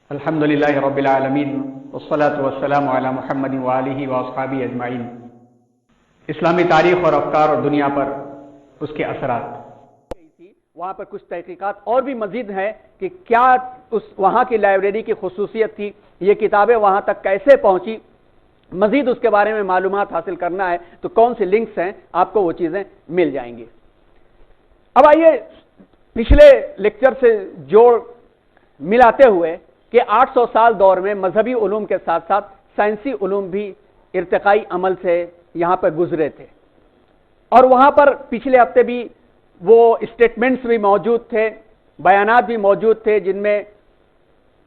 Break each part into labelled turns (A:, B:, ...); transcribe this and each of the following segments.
A: الحمدللہ رب العالمین والصلاة والسلام علی محمد وآلہ واصحابہ اجمعین۔ اسلامی تاریخ اور افکار اور دنیا پر اس کے اثرات،
B: وہاں پر کچھ تحقیقات اور بھی مزید ہیں کہ کیا وہاں کی لائبریری کی خصوصیت تھی، یہ کتابیں وہاں تک کیسے پہنچی، مزید اس کے بارے میں معلومات حاصل کرنا ہے تو کون سے لنکس ہیں، آپ کو وہ چیزیں مل جائیں گی۔ اب آئیے پچھلے لیکچر سے جوڑ ملاتے ہوئے کہ 800 سال دور میں مذہبی علوم کے ساتھ ساتھ سائنسی علوم بھی ارتقائی عمل سے یہاں پر گزرے تھے، اور وہاں پر پچھلے ہفتے بھی وہ اسٹیٹمنٹس بھی موجود تھے، بیانات بھی موجود تھے جن میں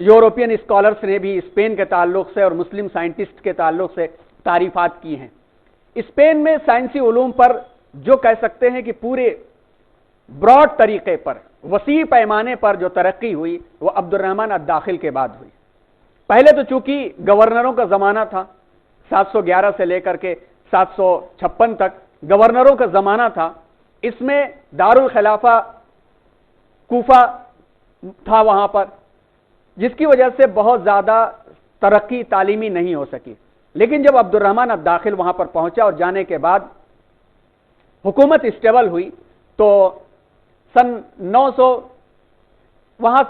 B: یورپین اسکالرس نے بھی اسپین کے تعلق سے اور مسلم سائنٹسٹ کے تعلق سے تعریفات کی ہیں۔ اسپین میں سائنسی علوم پر جو کہہ سکتے ہیں کہ پورے براڈ طریقے پر وسیع پیمانے پر جو ترقی ہوئی وہ عبد الرحمن الداخل کے بعد ہوئی۔ پہلے تو چونکہ گورنروں کا زمانہ تھا، 711 سے لے کر کے 756 تک گورنروں کا زمانہ تھا، اس میں دارالخلافہ کوفہ تھا وہاں پر، جس کی وجہ سے بہت زیادہ ترقی تعلیمی نہیں ہو سکی۔ لیکن جب عبد الرحمن الداخل وہاں پر پہنچا اور جانے کے بعد حکومت اسٹیبل ہوئی تو سن 900 وہاں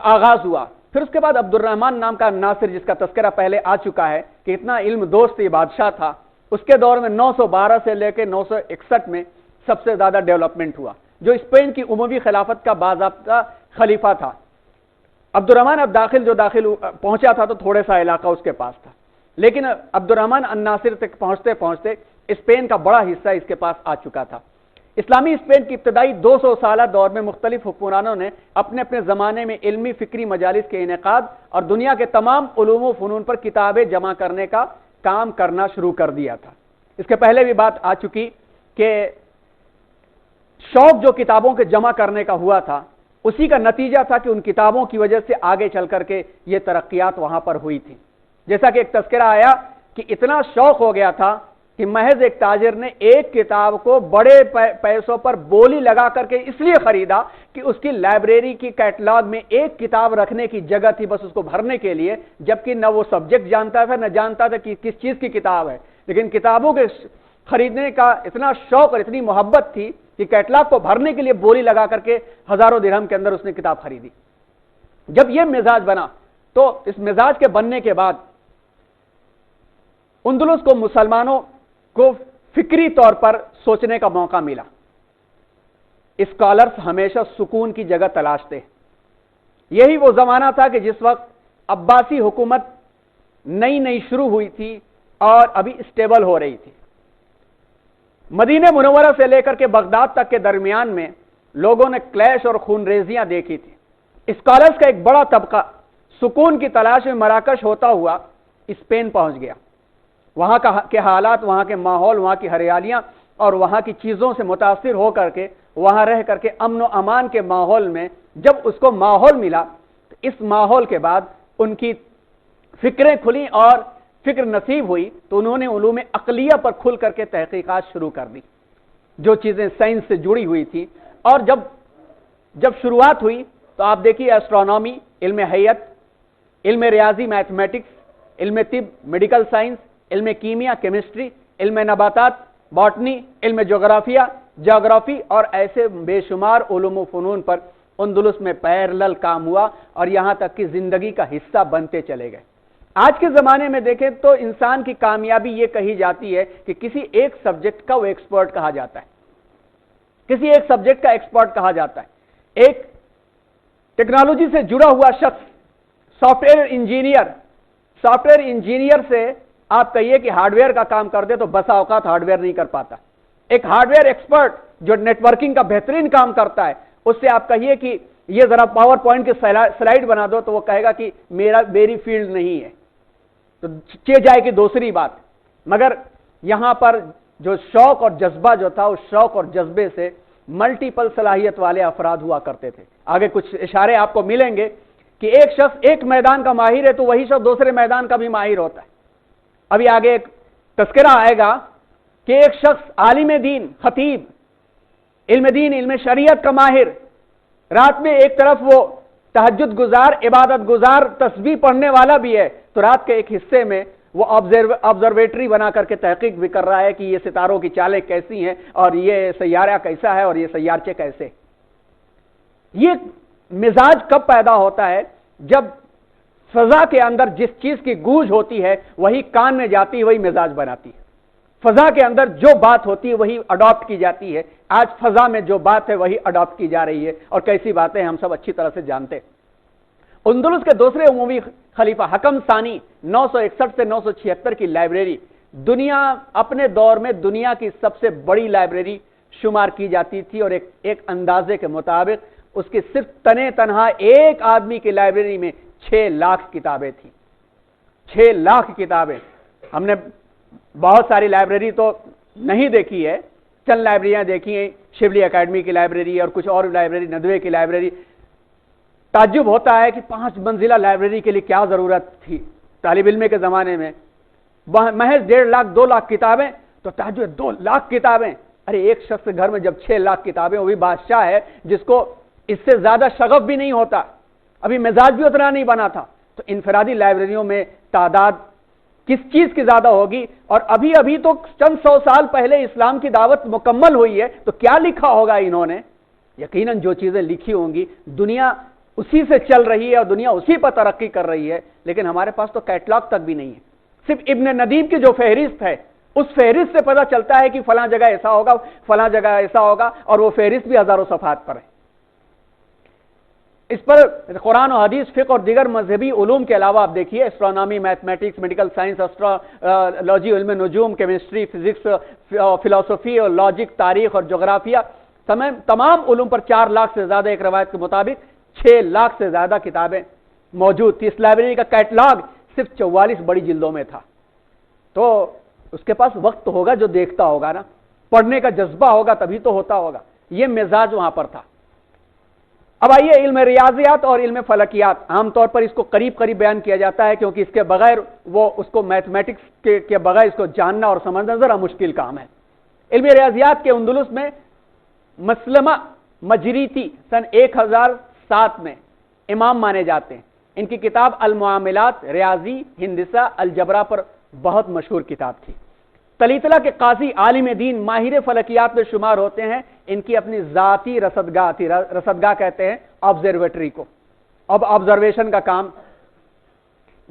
B: آغاز ہوا۔ پھر اس کے بعد عبد الرحمن نام کا ناصر، جس کا تذکرہ پہلے آ چکا ہے کہ اتنا علم دوست یہ بادشاہ تھا، اس کے دور میں 912 سے لے کے 961 میں سب سے زیادہ ڈیولپمنٹ ہوا، جو اسپین کی عموی خلافت کا باضابطہ خلیفہ تھا۔ عبد الرحمن الداخل جو پہنچا تھا تو تھوڑا سا علاقہ اس کے پاس تھا، لیکن عبد الرحمن الناصر تک پہنچتے پہنچتے اسپین کا بڑا حصہ اس کے پاس آ چکا تھا۔ اسلامی اسپین کی ابتدائی 200 سالہ دور میں مختلف حکمرانوں نے اپنے اپنے زمانے میں علمی فکری مجالس کے انعقاد اور دنیا کے تمام علوم و فنون پر کتابیں جمع کرنے کا کام کرنا شروع کر دیا تھا۔ اس کے پہلے بھی بات آ چکی کہ شوق جو کتابوں کے جمع کرنے کا ہوا تھا، اسی کا نتیجہ تھا کہ ان کتابوں کی وجہ سے آگے چل کر کے یہ ترقیات وہاں پر ہوئی تھی۔ جیسا کہ ایک تذکرہ آیا کہ اتنا شوق ہو گیا تھا کہ محض ایک تاجر نے ایک کتاب کو بڑے پیسوں پر بولی لگا کر کے اس لیے خریدا کہ اس کی لائبریری کی کیٹلاگ میں ایک کتاب رکھنے کی جگہ تھی بس اس کو بھرنے کے لیے، جبکہ نہ وہ سبجیکٹ جانتا تھا نہ جانتا تھا کہ کس چیز کی کتاب ہے، لیکن کتابوں کے خریدنے کا اتنا شوق اور اتنی محبت تھی کہ کیٹلاگ کو بھرنے کے لیے بولی لگا کر کے ہزاروں درہم کے اندر اس نے کتاب خریدی۔ جب یہ مزاج بنا تو اس مزاج کے بننے کے بعد اندلس کو مسلمانوں کو فکری طور پر سوچنے کا موقع ملا۔ اسکالرز ہمیشہ سکون کی جگہ تلاشتے ہیں۔ یہی وہ زمانہ تھا کہ جس وقت عباسی حکومت نئی شروع ہوئی تھی اور ابھی اسٹیبل ہو رہی تھی۔ مدینہ منورہ سے لے کر کے بغداد تک کے درمیان میں لوگوں نے کلیش اور خون ریزیاں دیکھی تھی۔ اسکالرز کا ایک بڑا طبقہ سکون کی تلاش میں مراکش ہوتا ہوا اسپین پہنچ گیا۔ وہاں کے حالات، وہاں کے ماحول، وہاں کی ہریالیاں اور وہاں کی چیزوں سے متاثر ہو کر کے وہاں رہ کر کے امن و امان کے ماحول میں جب اس کو ماحول ملا تو اس ماحول کے بعد ان کی فکریں کھلیں اور فکر نصیب ہوئی تو انہوں نے علوم عقلیہ پر کھل کر کے تحقیقات شروع کر دی، جو چیزیں سائنس سے جڑی ہوئی تھی۔ اور جب شروعات ہوئی تو آپ دیکھیے ایسٹرونومی، علم حیات، علم ریاضی میتھمیٹکس، علم طب میڈیکل سائنس، علم کیمیا کیمسٹری، علم نباتات باٹنی، علم جغرافی اور ایسے بے شمار علوم و فنون پر اندلس میں پیرلل کام ہوا اور یہاں تک کہ زندگی کا حصہ بنتے چلے گئے۔ آج کے زمانے میں دیکھیں تو انسان کی کامیابی یہ کہی جاتی ہے کہ کسی ایک سبجیکٹ کا وہ ایکسپرٹ کہا جاتا ہے، کسی ایک سبجیکٹ کا ایکسپرٹ کہا جاتا ہے۔ ایک ٹیکنالوجی سے جڑا ہوا شخص سافٹ ویئر انجینئر سے آپ کہیے کہ ہارڈ ویئر کا کام کر دے تو بسا اوقات ہارڈ ویئر نہیں کر پاتا۔ ایک ہارڈ ویئر ایکسپرٹ جو نیٹ ورکنگ کا بہترین کام کرتا ہے، اس سے آپ کہیے کہ یہ ذرا پاور پوائنٹ کی سلائیڈ بنا دو تو وہ کہے گا کہ میری فیلڈ نہیں ہے، تو جائے گی دوسری بات۔ مگر یہاں پر جو شوق اور جذبہ جو تھا، اس شوق اور جذبے سے ملٹیپل صلاحیت والے افراد ہوا کرتے تھے۔ آگے کچھ اشارے آپ کو ملیں گے کہ ایک شخص ایک میدان کا ماہر ہے تو وہی شخص دوسرے میدان کا بھی ماہر ہوتا ہے۔ ابھی آگے ایک تذکرہ آئے گا کہ ایک شخص عالم دین، خطیب، علم دین، علم شریعت کا ماہر، رات میں ایک طرف وہ تہجد گزار، عبادت گزار، تسبیح پڑھنے والا بھی ہے، تو رات کے ایک حصے میں وہ آبزرویٹری بنا کر کے تحقیق بھی کر رہا ہے کہ یہ ستاروں کی چالیں کیسی ہیں اور یہ سیارہ کیسا ہے اور یہ سیارچے کیسے۔ یہ مزاج کب پیدا ہوتا ہے؟ جب فضا کے اندر جس چیز کی گونج ہوتی ہے وہی کان میں جاتی ہے، وہی مزاج بناتی ہے۔ فضا کے اندر جو بات ہوتی ہے وہی اڈاپٹ کی جاتی ہے۔ آج فضا میں جو بات ہے وہی اڈاپٹ کی جا رہی ہے، اور کیسی باتیں ہم سب اچھی طرح سے جانتے ہیں۔ اندلس کے دوسرے عمومی خلیفہ حکم ثانی 961 سے 976 کی لائبریری دنیا اپنے دور میں دنیا کی سب سے بڑی لائبریری شمار کی جاتی تھی، اور ایک اندازے کے مطابق اس کی صرف تنہا ایک آدمی کی لائبریری میں 6 لاکھ کتابیں تھیں۔ 6 لاکھ کتابیں۔ ہم نے بہت ساری لائبریری تو نہیں دیکھی ہے، چند لائبریریاں دیکھی ہیں، شبلی اکیڈمی کی لائبریری اور کچھ اور لائبریری، ندوے کی لائبریری۔ تعجب ہوتا ہے کہ 5 منزلہ لائبریری کے لیے کیا ضرورت تھی طالب علم کے زمانے میں، محض 1.5 لاکھ 2 لاکھ کتابیں، تو تعجب 2 لاکھ کتابیں۔ ارے ایک شخص کے گھر میں جب 6 لاکھ کتابیں، وہ بھی بادشاہ ہے جس کو اس سے زیادہ شغف بھی نہیں ہوتا، ابھی مزاج بھی اتنا نہیں بنا تھا، تو انفرادی لائبریریوں میں تعداد کس چیز کی زیادہ ہوگی؟ اور ابھی تو چند 100 سال پہلے اسلام کی دعوت مکمل ہوئی ہے، تو کیا لکھا ہوگا انہوں نے؟ یقیناً جو چیزیں لکھی ہوں گی، دنیا اسی سے چل رہی ہے اور دنیا اسی پر ترقی کر رہی ہے، لیکن ہمارے پاس تو کیٹلاگ تک بھی نہیں ہے۔ صرف ابن ندیم کی جو فہرست ہے، اس فہرست سے پتہ چلتا ہے کہ فلاں جگہ ایسا ہوگا، فلاں جگہ ایسا ہوگا، اور وہ فہرست بھی ہزاروں صفحات پر ہے۔ اس پر قرآن و حدیث، فقہ اور دیگر مذہبی علوم کے علاوہ آپ دیکھیے اسٹرونامی، میتھمیٹکس، میڈیکل سائنس، اسٹرالوجی، علم نجوم، کیمسٹری، فزکس، فلسفی اور لاجک، تاریخ اور جغرافیہ، تمام علوم پر 4 لاکھ سے زیادہ، ایک روایت کے مطابق 6 لاکھ سے زیادہ کتابیں موجود تھی۔ اس لائبریری کا کیٹلاگ صرف 44 بڑی جلدوں میں تھا۔ تو اس کے پاس وقت ہوگا جو دیکھتا ہوگا نا، پڑھنے کا جذبہ ہوگا تبھی تو ہوتا ہوگا۔ یہ مزاج وہاں پر تھا۔ اب آئیے علم ریاضیات اور علم فلکیات، عام طور پر اس کو قریب بیان کیا جاتا ہے کیونکہ اس کے بغیر اس کو میتھمیٹکس کے بغیر اس کو جاننا اور سمجھنا ذرا مشکل کام ہے۔ علم ریاضیات کے اندلس میں مسلمہ مجریتی سن 1007 میں امام مانے جاتے ہیں۔ ان کی کتاب المعاملات، ریاضی، ہندسہ، الجبرا پر بہت مشہور کتاب تھی۔ تلیطلہ کے قاضی، عالم دین، ماہر فلکیات میں شمار ہوتے ہیں۔ ان کی اپنی ذاتی رصدگاہ تھی، رصدگاہ کہتے ہیں آبزرویٹری کو، اب آبزرویشن کا کام۔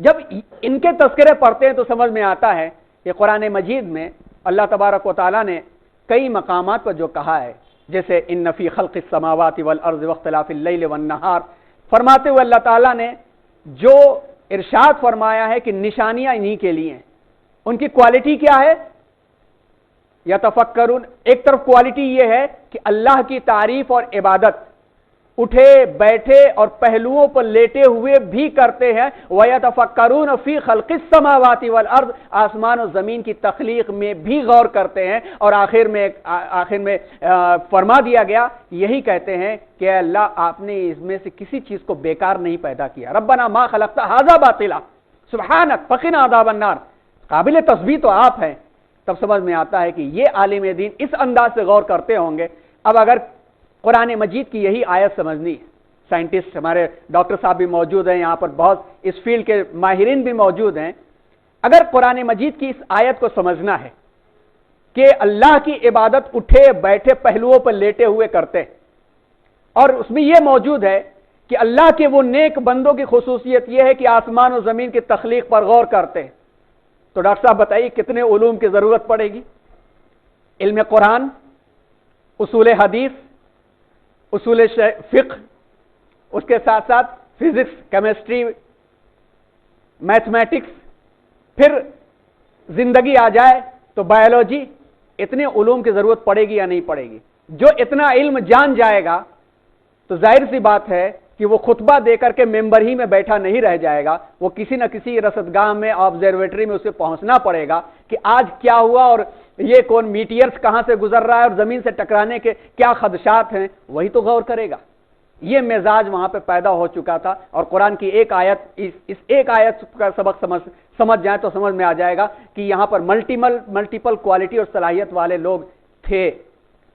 B: جب ان کے تذکرے پڑھتے ہیں تو سمجھ میں آتا ہے کہ قرآن مجید میں اللہ تبارک و تعالیٰ نے کئی مقامات پر جو کہا ہے، جیسے ان فی خلق السماوات والارض واختلاف اللیل والنہار، فرماتے ہوئے اللہ تعالیٰ نے جو ارشاد فرمایا ہے کہ نشانیاں انہی کے لیے ہیں۔ ان کی کوالٹی کیا ہے؟ یتفکرون، ایک طرف کوالٹی یہ ہے کہ اللہ کی تعریف اور عبادت اٹھے بیٹھے اور پہلوؤں پر لیٹے ہوئے بھی کرتے ہیں۔ وَيَتَفَكَّرُونَ فِي خَلْقِ السَّمَاوَاتِ وَالْأَرْضِ، آسمان و زمین کی تخلیق میں بھی غور کرتے ہیں۔ اور آخر میں فرما دیا گیا، یہی کہتے ہیں کہ اللہ آپ نے اس میں سے کسی چیز کو بیکار نہیں پیدا کیا۔ ربنا ما خلقت ھذا باطلا سبحانک فقنا عذاب النار، قابل تسبیح تو آپ ہیں۔ تب سمجھ میں آتا ہے کہ یہ عالم دین اس انداز سے غور کرتے ہوں گے۔ اب اگر قرآن مجید کی یہی آیت سمجھنی ہے، سائنٹسٹ ہمارے ڈاکٹر صاحب بھی موجود ہیں یہاں پر، بہت اس فیلڈ کے ماہرین بھی موجود ہیں، اگر قرآن مجید کی اس آیت کو سمجھنا ہے کہ اللہ کی عبادت اٹھے بیٹھے پہلوؤں پر لیٹے ہوئے کرتے، اور اس میں یہ موجود ہے کہ اللہ کے وہ نیک بندوں کی خصوصیت یہ ہے کہ آسمان و زمین کی تخلیق پر غور کرتے ہیں، تو ڈاکٹر صاحب بتائیے کتنے علوم کی ضرورت پڑے گی؟ علم قرآن، اصول حدیث، اصول فقہ، اس کے ساتھ ساتھ فزکس، کیمسٹری، میتھمیٹکس، پھر زندگی آ جائے تو بایولوجی، اتنے علوم کی ضرورت پڑے گی یا نہیں پڑے گی؟ جو اتنا علم جان جائے گا تو ظاہر سی بات ہے کہ وہ خطبہ دے کر کے ممبر ہی میں بیٹھا نہیں رہ جائے گا، وہ کسی نہ کسی رصدگاہ میں، آبزرویٹری میں اسے پہنچنا پڑے گا کہ آج کیا ہوا اور یہ کون میٹیئرز کہاں سے گزر رہا ہے اور زمین سے ٹکرانے کے کیا خدشات ہیں، وہی تو غور کرے گا۔ یہ مزاج وہاں پہ پیدا ہو چکا تھا، اور قرآن کی ایک آیت، اس ایک آیت کا سبق سمجھ جائیں تو سمجھ میں آ جائے گا کہ یہاں پر ملٹیپل کوالٹی اور صلاحیت والے لوگ تھے۔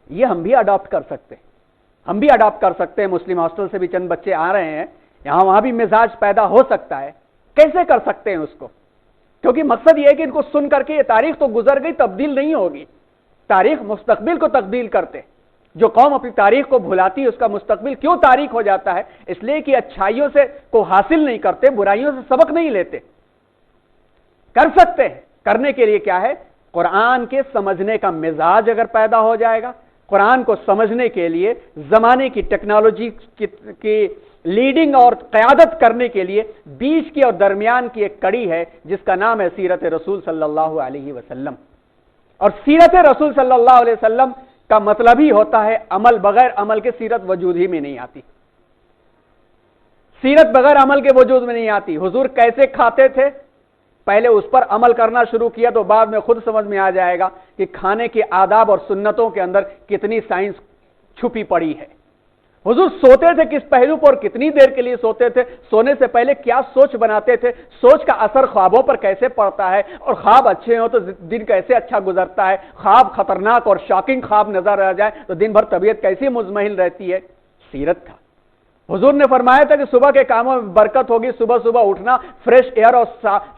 B: یہ ہم بھی اڈاپٹ کر سکتے ہیں، ہم بھی اڈاپٹ کر سکتے ہیں۔ مسلم ہاسٹل سے بھی چند بچے آ رہے ہیں، یہاں وہاں بھی مزاج پیدا ہو سکتا ہے. کیسے کر سکتے ہیں اس کو؟ کیونکہ مقصد یہ ہے کہ ان کو سن کر کے یہ تاریخ تو گزر گئی، تبدیل نہیں ہوگی. تاریخ مستقبل کو تبدیل کرتے. جو قوم اپنی تاریخ کو بھلاتی ہے اس کا مستقبل کیوں تاریخ ہو جاتا ہے؟ اس لیے کہ اچھائیوں سے کو حاصل نہیں کرتے، برائیوں سے سبق نہیں لیتے. کر سکتے ہیں. کرنے کے لیے کیا ہے؟ قرآن کے سمجھنے کا مزاج اگر پیدا ہو جائے گا، قرآن کو سمجھنے کے لیے زمانے کی ٹیکنالوجی کی لیڈنگ اور قیادت کرنے کے لیے بیچ کی اور درمیان کی ایک کڑی ہے جس کا نام ہے سیرت رسول صلی اللہ علیہ وسلم. اور سیرت رسول صلی اللہ علیہ وسلم کا مطلب ہی ہوتا ہے عمل. بغیر عمل کے سیرت وجود ہی میں نہیں آتی. سیرت بغیر عمل کے وجود میں نہیں آتی. حضور کیسے کھاتے تھے؟ پہلے اس پر عمل کرنا شروع کیا تو بعد میں خود سمجھ میں آ جائے گا کہ کھانے کے آداب اور سنتوں کے اندر کتنی سائنس چھپی پڑی ہے. حضور سوتے تھے کس پہلو پر، کتنی دیر کے لیے سوتے تھے، سونے سے پہلے کیا سوچ بناتے تھے، سوچ کا اثر خوابوں پر کیسے پڑتا ہے، اور خواب اچھے ہوں تو دن کیسے اچھا گزرتا ہے، خواب خطرناک اور شاکنگ خواب نظر آ جائے تو دن بھر طبیعت کیسی مزمحل رہتی ہے. سیرت تھا. حضور نے فرمایا تھا کہ صبح کے کاموں میں برکت ہوگی، صبح صبح اٹھنا، فریش ایئر اور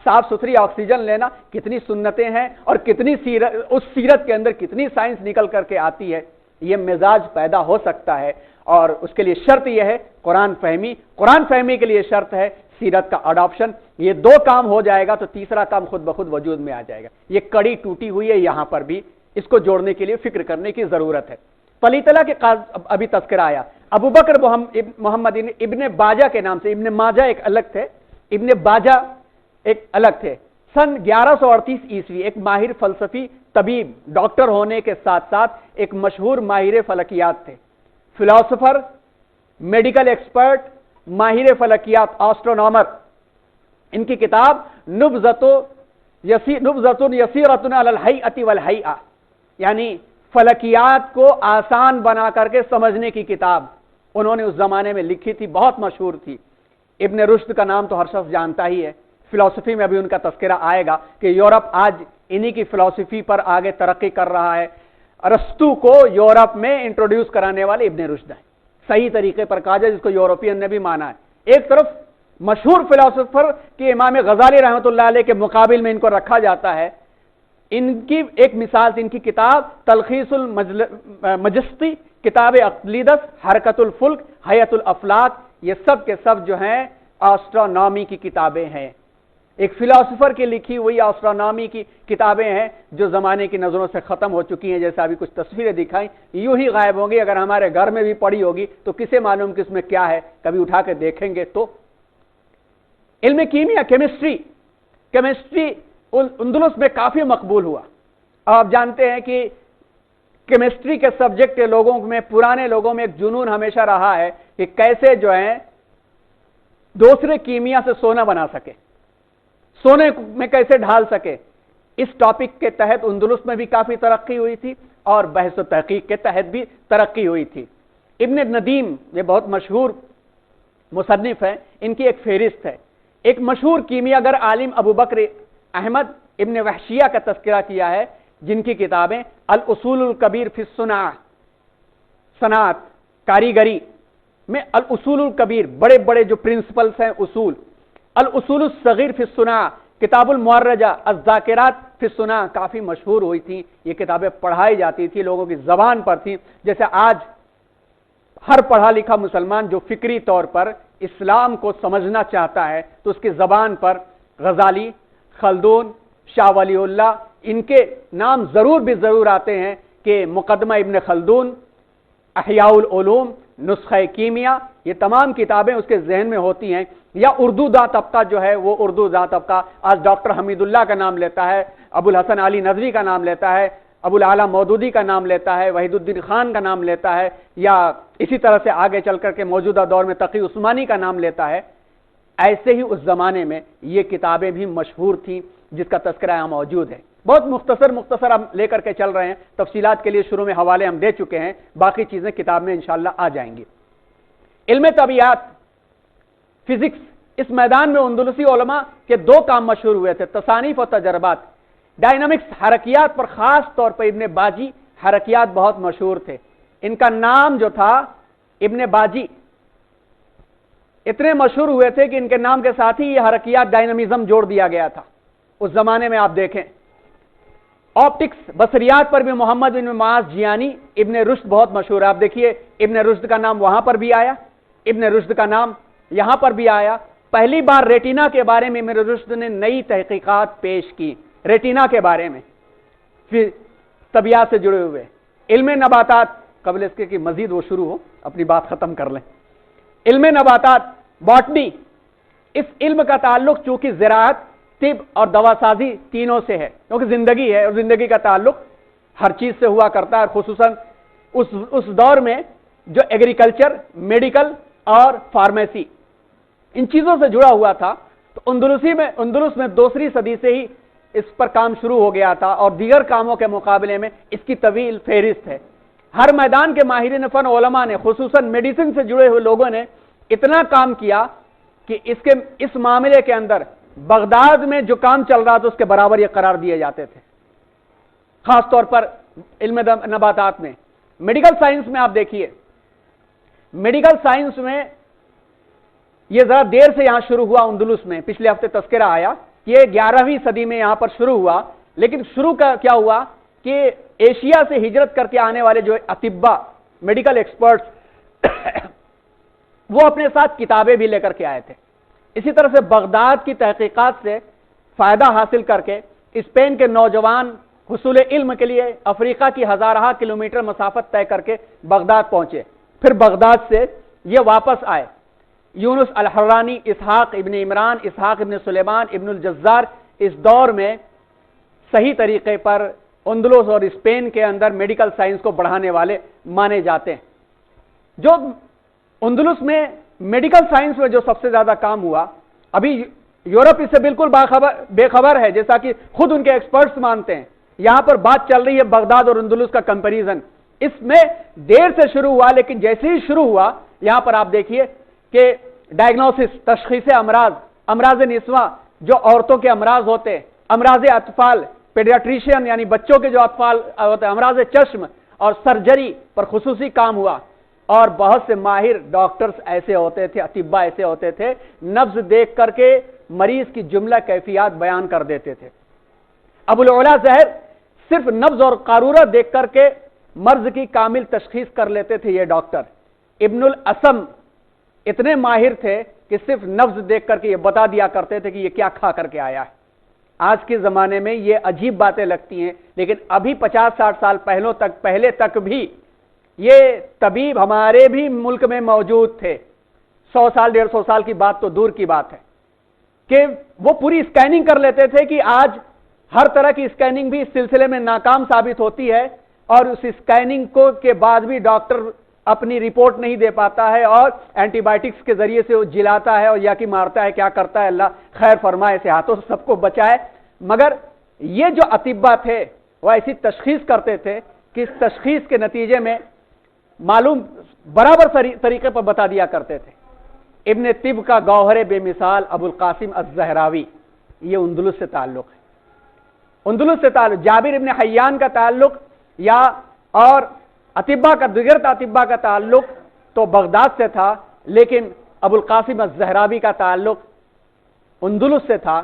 B: صاف ستھری آکسیجن لینا. کتنی سنتیں ہیں اور کتنی اس سیرت کے اندر کتنی سائنس نکل کر کے آتی ہے. یہ مزاج پیدا ہو سکتا ہے اور اس کے لیے شرط یہ ہے قرآن فہمی. قرآن فہمی کے لیے شرط ہے سیرت کا اڈاپشن. یہ دو کام ہو جائے گا تو تیسرا کام خود بخود وجود میں آ جائے گا. یہ کڑی ٹوٹی ہوئی ہے، یہاں پر بھی اس کو جوڑنے کے لیے فکر کرنے کی ضرورت ہے. طلع کے ابھی تذکرہ آیا. ابو بکر محمد ابن باجہ کے نام سے، ابن ماجہ ایک الگ تھے، ابن باجہ ایک الگ تھے. سن 1138 عیسوی ایک ماہر فلسفی، طبیب، ڈاکٹر ہونے کے ساتھ ساتھ ایک مشہور ماہر فلکیات تھے. فلاسفر، میڈیکل ایکسپرٹ، ماہر فلکیات، آسٹرونامر. ان کی کتاب نبذۃ یسیرۃ علی الہیئۃ والہیئہ، یعنی فلکیات کو آسان بنا کر کے سمجھنے کی کتاب انہوں نے اس زمانے میں لکھی تھی، بہت مشہور تھی. ابن رشد کا نام تو ہر شخص جانتا ہی ہے. فلسفی میں ابھی ان کا تذکرہ آئے گا کہ یورپ آج انہی کی فلسفی پر آگے ترقی کر رہا ہے. ارسطو کو یورپ میں انٹروڈیوس کرانے والے ابن رشد ہیں. صحیح طریقے پر کہا جائے جس کو یورپین نے بھی مانا ہے. ایک طرف مشہور فلسفر کہ امام غزالی رحمۃ اللہ علیہ کے مقابل میں ان کو رکھا جاتا ہے. ان کی ایک مثال تھی ان کی کتاب تلخیص المجستی، کتاب اقلیدس، حرکت الفلک، حیات الافلاک. یہ سب کے سب جو ہیں آسٹرونامی کی کتابیں ہیں. ایک فلاسفر کی لکھی ہوئی آسٹرونامی کی کتابیں ہیں جو زمانے کی نظروں سے ختم ہو چکی ہیں. جیسے ابھی کچھ تصویریں دکھائیں یوں ہی غائب ہوں گی. اگر ہمارے گھر میں بھی پڑی ہوگی تو کسے معلوم کہ اس میں کیا ہے، کبھی اٹھا کے دیکھیں گے تو. علم کیمیا، کیمسٹری اندلس میں کافی مقبول ہوا. آپ جانتے ہیں کہ کیمسٹری کے سبجیکٹ کے لوگوں میں، پرانے لوگوں میں ایک جنون ہمیشہ رہا ہے کہ کیسے جو ہے دوسرے کیمیا سے سونا بنا سکے، سونے میں کیسے ڈھال سکے. اس ٹاپک کے تحت اندلس میں بھی کافی ترقی ہوئی تھی اور بحث و تحقیق کے تحت بھی ترقی ہوئی تھی. ابن ندیم یہ بہت مشہور مصنف ہیں، ان کی ایک فہرست ہے. ایک مشہور کیمیاگر عالم ابو بکر احمد ابن وحشیہ کا تذکرہ کیا ہے، جن کی کتابیں الاصول الکبیر فی صنعت کاریگری میں، الاصول الکبیر بڑے بڑے جو پرنسپلز ہیں اصول، الاصول الصغیر فی الصناعہ، کتاب المعرجہ، الذاکرات فی الصناعہ کافی مشہور ہوئی تھیں. یہ کتابیں پڑھائی جاتی تھی، لوگوں کی زبان پر تھیں. جیسے آج ہر پڑھا لکھا مسلمان جو فکری طور پر اسلام کو سمجھنا چاہتا ہے تو اس کی زبان پر غزالی، خلدون، شاہ ولی اللہ ان کے نام ضرور بھی ضرور آتے ہیں کہ مقدمہ ابن خلدون، احیاء العلوم، نسخہ کیمیا، یہ تمام کتابیں اس کے ذہن میں ہوتی ہیں. یا اردو دا طبقہ جو ہے وہ اردو دا طبقہ آج ڈاکٹر حمید اللہ کا نام لیتا ہے، ابو الحسن علی ندوی کا نام لیتا ہے، ابو الاعلیٰ مودودی کا نام لیتا ہے، وحید الدین خان کا نام لیتا ہے، یا اسی طرح سے آگے چل کر کے موجودہ دور میں تقی عثمانی کا نام لیتا ہے. ایسے ہی اس زمانے میں یہ کتابیں بھی مشہور تھیں جس کا تذکرہ یہاں موجود ہے. بہت مختصر ہم لے کر کے چل رہے ہیں. تفصیلات کے لیے شروع میں حوالے ہم دے چکے ہیں، باقی چیزیں کتاب میں انشاءاللہ آ جائیں گی. علم طبیعت، فزکس، اس میدان میں اندلسی علماء کے دو کام مشہور ہوئے تھے، تصانیف اور تجربات. ڈائنامکس، حرکیات پر خاص طور پر ابن باجی حرکیات بہت مشہور تھے. ان کا نام جو تھا ابن باجی، اتنے مشہور ہوئے تھے کہ ان کے نام کے ساتھ ہی یہ حرکیات ڈائنامزم جوڑ دیا گیا تھا اس زمانے میں. آپ دیکھیں آپٹکس بصریات پر بھی محمد بن معاذ جیانی ابن رشد بہت مشہور ہے. آپ دیکھیے ابن رشد کا نام وہاں پر بھی آیا, ابن رشد کا نام یہاں پر بھی آیا. پہلی بار ریٹینا کے بارے میں ابن رشد نے نئی تحقیقات پیش کی, ریٹینا کے بارے میں. پھر طبیعت سے جڑے ہوئے علم نباتات, قبل اس کے کہ مزید وہ شروع ہو اپنی بات ختم کر لیں. علم نباتات باٹنی, اس علم کا تعلق چونکہ زراعت, طب اور دوا سازی تینوں سے ہے, کیونکہ زندگی ہے اور زندگی کا تعلق ہر چیز سے ہوا کرتا ہے, خصوصاً اس دور میں جو ایگریکلچر, میڈیکل اور فارمیسی ان چیزوں سے جڑا ہوا تھا. تو اندلس میں دوسری صدی سے ہی اس پر کام شروع ہو گیا تھا اور دیگر کاموں کے مقابلے میں اس کی طویل فہرست ہے. ہر میدان کے ماہرین فن علماء نے, خصوصاً میڈیسن سے جڑے ہوئے لوگوں نے اتنا کام کیا کہ اس معاملے کے اندر بغداد میں جو کام چل رہا تھا اس کے برابر یہ قرار دیے جاتے تھے, خاص طور پر علم نباتات میں. میڈیکل سائنس میں آپ دیکھیے, میڈیکل سائنس میں یہ ذرا دیر سے یہاں شروع ہوا اندلس میں. پچھلے ہفتے تذکرہ آیا کہ یہ 11ویں صدی میں یہاں پر شروع ہوا, لیکن شروع کا کیا ہوا کہ ایشیا سے ہجرت کر کے آنے والے جو اطباء, میڈیکل ایکسپرٹس, وہ اپنے ساتھ کتابیں بھی لے کر کے آئے تھے. اسی طرح سے بغداد کی تحقیقات سے فائدہ حاصل کر کے اسپین کے نوجوان حصول علم کے لیے افریقہ کی ہزارہ کلومیٹر مسافت طے کر کے بغداد پہنچے. پھر بغداد سے یہ واپس آئے. یونس الحرانی, اسحاق ابن عمران, اسحاق ابن سلیمان, ابن الجزار اس دور میں صحیح طریقے پر اندلس اور اسپین کے اندر میڈیکل سائنس کو بڑھانے والے مانے جاتے ہیں. جو اندلس میں میڈیکل سائنس میں جو سب سے زیادہ کام ہوا, ابھی یورپ اس سے بالکل بے خبر ہے, جیسا کہ خود ان کے ایکسپرٹس مانتے ہیں. یہاں پر بات چل رہی ہے بغداد اور اندلس کا کمپیریزن. اس میں دیر سے شروع ہوا, لیکن جیسے ہی شروع ہوا یہاں پر آپ دیکھیے کہ ڈائگنوسس, تشخیص امراض, امراض نسواں جو عورتوں کے امراض ہوتے, امراض اطفال, پیڈیاٹریشین یعنی بچوں کے جو اطفال ہوتے, امراض چشم اور سرجری پر خصوصی کام ہوا. اور بہت سے ماہر ڈاکٹرز ایسے ہوتے تھے, اطباء ایسے ہوتے تھے, نبض دیکھ کر کے مریض کی جملہ کیفیات بیان کر دیتے تھے. ابو العلا زہر صرف نبض اور قارورہ دیکھ کر کے مرض کی کامل تشخیص کر لیتے تھے یہ ڈاکٹر. ابن الاسم اتنے ماہر تھے کہ صرف نبض دیکھ کر کے یہ بتا دیا کرتے تھے کہ یہ کیا کھا کر کے آیا ہے. آج کے زمانے میں یہ عجیب باتیں لگتی ہیں, لیکن ابھی 50-60 سال پہلے تک بھی یہ طبیب ہمارے بھی ملک میں موجود تھے. 100 سال 150 سال کی بات تو دور کی بات ہے کہ وہ پوری اسکیننگ کر لیتے تھے کہ آج ہر طرح کی اسکیننگ بھی اس سلسلے میں ناکام ثابت ہوتی ہے, اور اس اسکیننگ کو کے بعد بھی ڈاکٹر اپنی رپورٹ نہیں دے پاتا ہے اور اینٹی بائیوٹکس کے ذریعے سے وہ جلاتا ہے اور یا کہ مارتا ہے, کیا کرتا ہے اللہ خیر فرمائے, ایسے ہاتھوں سے سب کو بچائے. مگر یہ جو اطباء تھے وہ ایسی تشخیص کرتے تھے کہ اس تشخیص کے نتیجے میں معلوم برابر طریقے پر بتا دیا کرتے تھے. ابن طب کا گوہر بے مثال ابو القاسم الزہراوی, یہ اندلس سے تعلق ہے. اندلس سے تعلق, جابر ابن حیان کا تعلق یا اور اطباء کا, دیگر اطباء کا تعلق تو بغداد سے تھا, لیکن ابو القاسم الزہراوی کا تعلق اندلس سے تھا.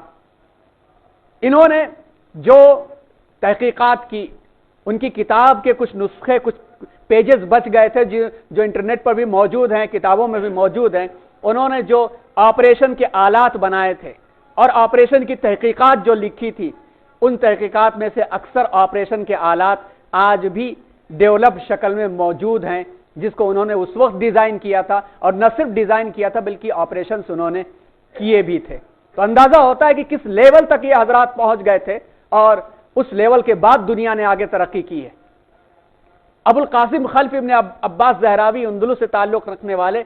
B: انہوں نے جو تحقیقات کی, ان کی کتاب کے کچھ نسخے, کچھ پیجز بچ گئے تھے جو انٹرنیٹ پر بھی موجود ہیں, کتابوں میں بھی موجود ہیں. انہوں نے جو آپریشن کے آلات بنائے تھے اور آپریشن کی تحقیقات جو لکھی تھی, ان تحقیقات میں سے اکثر آپریشن کے آلات آج بھی ڈیولپ شکل میں موجود ہیں, جس کو انہوں نے اس وقت ڈیزائن کیا تھا, اور نہ صرف ڈیزائن کیا تھا بلکہ آپریشنز انہوں نے کیے بھی تھے. تو اندازہ ہوتا ہے کہ کس لیول تک یہ حضرات پہنچ گئے تھے, اور اس لیول کے بعد دنیا نے آگے ترقی کی ہے. ابو القاسم خلف ابن عباس زہراوی اندلس سے تعلق رکھنے والے,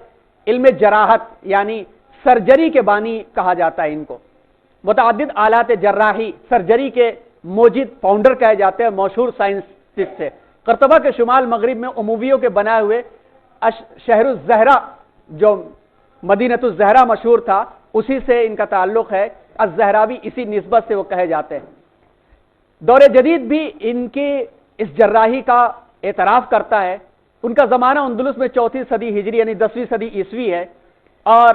B: علم جراحت یعنی سرجری کے بانی کہا جاتا ہے ان کو. متعدد آلات جراحی, سرجری کے موجد فاؤنڈر کہے جاتے ہیں, مشہور سائنسسٹ سے. قرطبہ کے شمال مغرب میں امویوں کے بنائے ہوئے شہر الزہرا, جو مدینۃ الزہرا مشہور تھا, اسی سے ان کا تعلق ہے. الزہراوی اسی نسبت سے وہ کہے جاتے ہیں. دور جدید بھی ان کی اس جراحی کا اعتراف کرتا ہے. ان کا زمانہ اندلس میں 4 صدی ہجری یعنی 10ویں صدی عیسوی ہے, اور